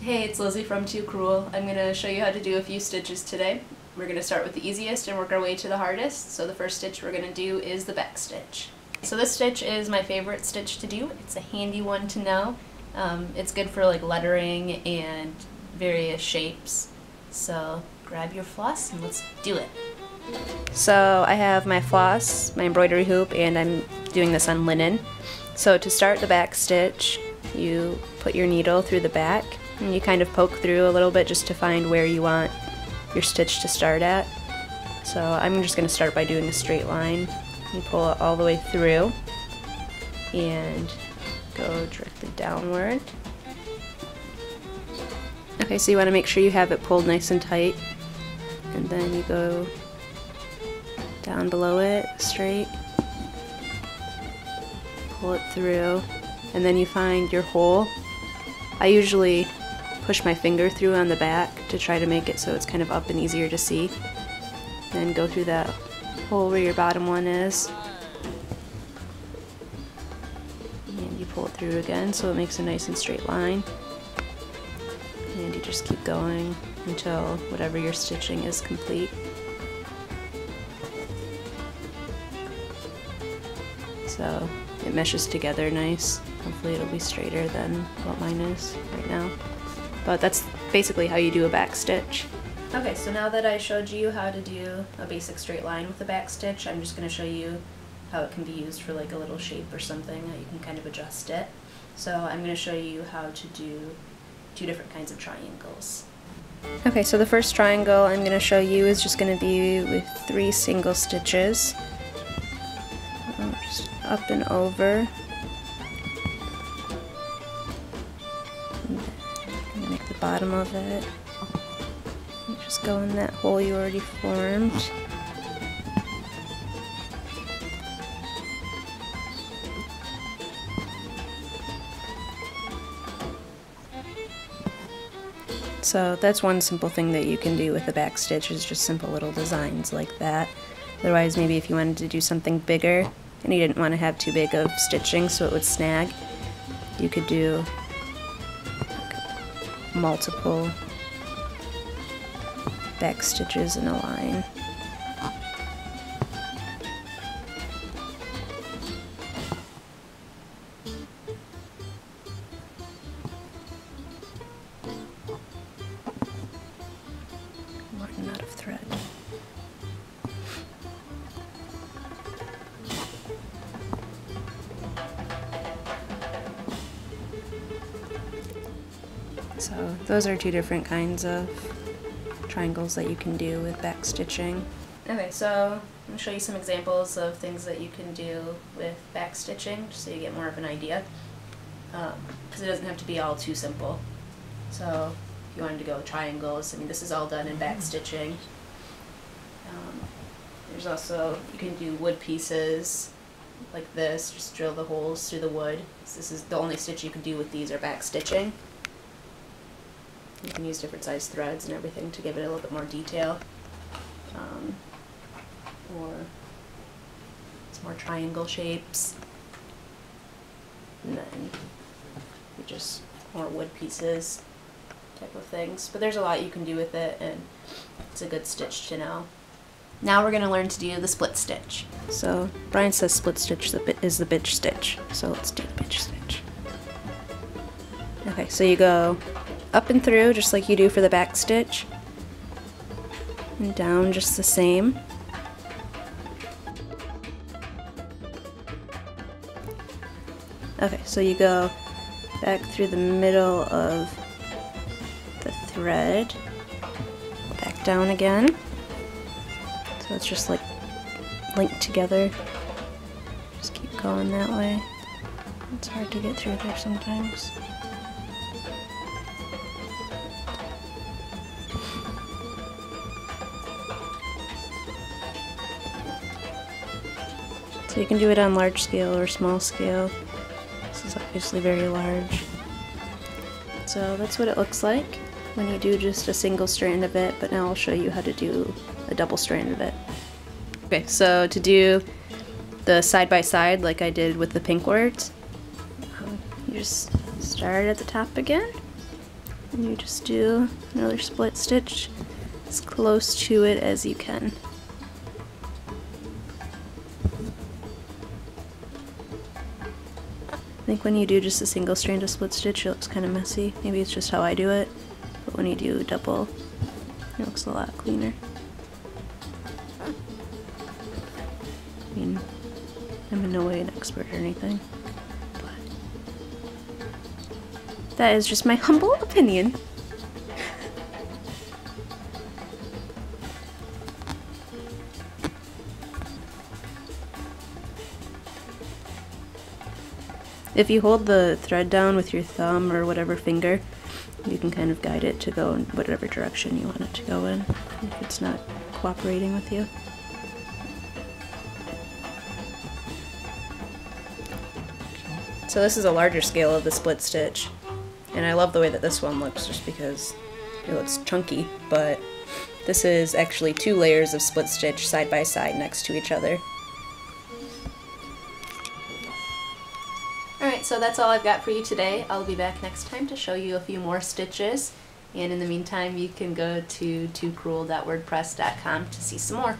Hey, it's Lizzie from Too Cruel. I'm going to show you how to do a few stitches today. We're going to start with the easiest and work our way to the hardest. So the first stitch we're going to do is the back stitch. So this stitch is my favorite stitch to do. It's a handy one to know. It's good for like lettering and various shapes. So grab your floss and let's do it. So I have my floss, my embroidery hoop, and I'm doing this on linen. So to start the back stitch, you put your needle through the back and you kind of poke through a little bit just to find where you want your stitch to start at. So I'm just going to start by doing a straight line. You pull it all the way through and go directly downward. Okay, so you want to make sure you have it pulled nice and tight, and then you go down below it straight, pull it through, and then you find your hole. I usually push my finger through on the back to try to make it so it's kind of up and easier to see. Then go through that hole where your bottom one is. And you pull it through again so it makes a nice and straight line. And you just keep going until whatever your stitching is complete. So it meshes together nice. Hopefully it'll be straighter than what mine is right now. But that's basically how you do a back stitch. Okay, so now that I showed you how to do a basic straight line with a back stitch, I'm just going to show you how it can be used for like a little shape or something, that you can kind of adjust it. So I'm going to show you how to do two different kinds of triangles. Okay, so the first triangle I'm going to show you is just going to be with 3 single stitches. Just up and over. Make the bottom of it. You just go in that hole you already formed. So that's one simple thing that you can do with a back stitch, is just simple little designs like that. Otherwise, maybe if you wanted to do something bigger and you didn't want to have too big of stitching so it would snag, you could do multiple back stitches in a line. I'm running out of thread. So those are 2 different kinds of triangles that you can do with back stitching. Okay, so I'm going to show you some examples of things that you can do with back stitching, just so you get more of an idea, because it doesn't have to be all too simple. So if you wanted to go with triangles, I mean, this is all done in back stitching. There's also, you can do wood pieces like this, just drill the holes through the wood. So this is the only stitch you can do with these are back stitching. You can use different size threads and everything to give it a little bit more detail. Or it's more triangle shapes. And then just more wood pieces type of things. But there's a lot you can do with it, and it's a good stitch to know. Now we're going to learn to do the split stitch. So Brian says split stitch is the bitch stitch. So let's do the bitch stitch. Okay, so you go up and through just like you do for the back stitch, and down just the same. Okay, so you go back through the middle of the thread, back down again. So it's just like linked together. Just keep going that way. It's hard to get through there sometimes. So you can do it on large scale or small scale. This is obviously very large. So that's what it looks like when you do just a single strand of it, but now I'll show you how to do a double strand of it. Okay, so to do the side by side like I did with the pink words, you just start at the top again And you just do another split stitch as close to it as you can. I think when you do just a single strand of split stitch, it looks kind of messy. Maybe it's just how I do it, but when you do double, it looks a lot cleaner. I mean, I'm in no way an expert or anything, but that is just my humble opinion. If you hold the thread down with your thumb or whatever finger, you can kind of guide it to go in whatever direction you want it to go in, if it's not cooperating with you. So this is a larger scale of the split stitch, and I love the way that this one looks just because it looks chunky, but this is actually 2 layers of split stitch side by side next to each other. Alright, so that's all I've got for you today. I'll be back next time to show you a few more stitches, and in the meantime you can go to toocruel.wordpress.com to see some more.